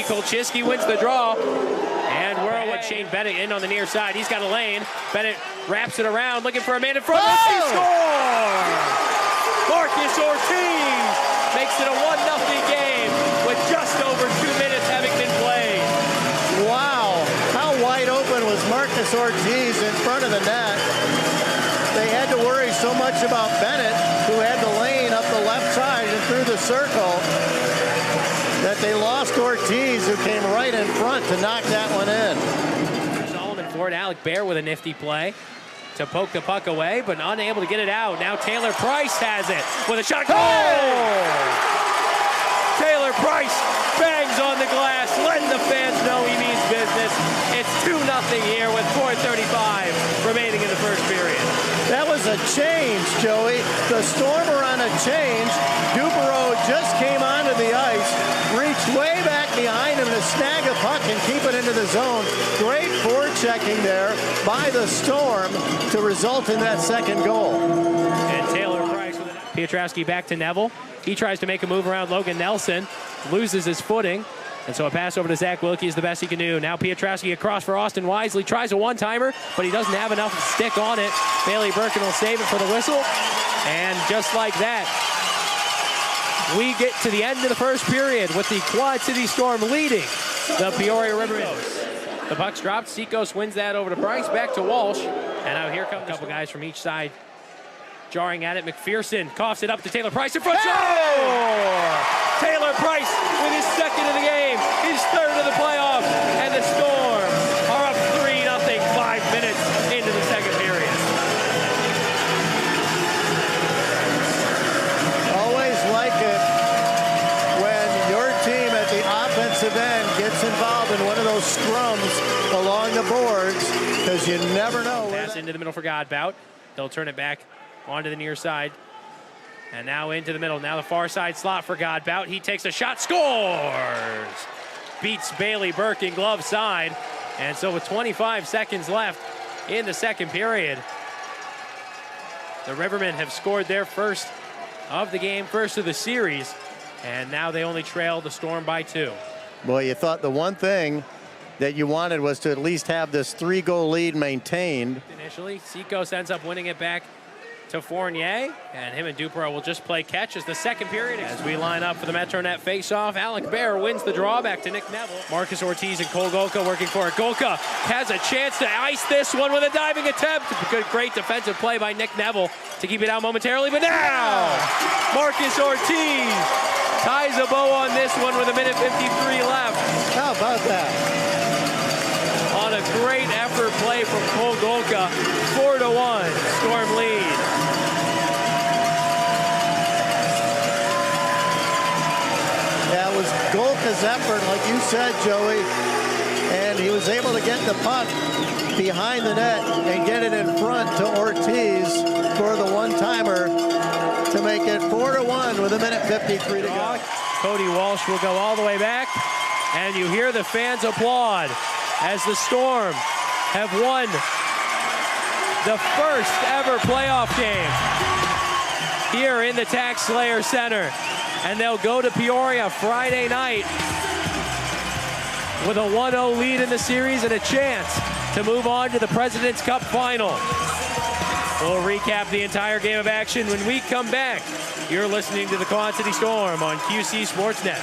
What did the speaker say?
Kolchiski wins the draw. And whirl with Shane Bennett in on the near side. He's got a lane. Bennett wraps it around, looking for a man in front. He scores! Marcus Ortiz makes it a 1-0 game with just over 2 minutes having been played. Wow, how wide open was Marcus Ortiz in front of the net? They had to worry so much about Bennett, who had the lane up the left side and through the circle, that they lost Ortiz, who came right in front to knock that one in. Solomon for it. Alec Bear with a nifty play to poke the puck away, but unable to get it out. Now Taylor Price has it with a shot. Goal! Taylor Price bangs on the glass, letting the fans know he means business. It's 2-0 here with 4:35 remaining in the first period. That was a change, Joey. The Storm are on a change. Dupereau just came onto the ice, reached way back behind him to snag a puck and keep it into the zone. Great forechecking there by the Storm to result in that second goal. And Taylor Price with it. Piotrowski back to Neville. He tries to make a move around Logan Nelson, loses his footing. And so a pass over to Zach Wilkie is the best he can do. Now Piotrowski across for Austin Wisely. Tries a one-timer, but he doesn't have enough stick on it. Bailey Birkin will save it for the whistle. And just like that, we get to the end of the first period with the Quad City Storm leading the Peoria Rivermen. The puck's dropped. Seacoast wins that over to Price. Back to Walsh. And now here come a couple guys from each side jarring at it. McPherson coughs it up to Taylor Price in front. Oh! Taylor Price with his second of the game, his third of the playoff, and the Storm are up 3-0, 5 minutes into the second period. Always like it when your team at the offensive end gets involved in one of those scrums along the boards, because you never know. Pass into the middle for Godbout. They'll turn it back onto the near side. And now into the middle. Now the far side slot for Godbout. He takes a shot, scores! Beats Bailey Birkin glove side. And so with 25 seconds left in the second period, the Rivermen have scored their first of the game, first of the series. And now they only trail the Storm by 2. Boy, you thought the one thing that you wanted was to at least have this 3-goal lead maintained. Initially, Seacoast ends up winning it back to Fournier, and him and Dupereau will just play catch as the second period. As we line up for the MetroNet face-off, Alec Bear wins the draw back to Nick Neville. Marcus Ortiz and Cole Golka working for it. Golka has a chance to ice this one with a diving attempt. Good, great defensive play by Nick Neville to keep it out momentarily, but now Marcus Ortiz ties a bow on this one with 1:53 left. How about that? On a great effort play from Cole Golka, 4-1, Storm lead. Yeah, it was Golka's effort, like you said, Joey, and he was able to get the puck behind the net and get it in front to Ortiz for the one-timer to make it 4-1 with 1:53 to go. Cody Walsh will go all the way back, and you hear the fans applaud as the Storm have won the first ever playoff game here in the Tax Slayer Center. And they'll go to Peoria Friday night with a 1-0 lead in the series and a chance to move on to the President's Cup final. We'll recap the entire game of action when we come back. You're listening to the Quad City Storm on QC Sportsnet.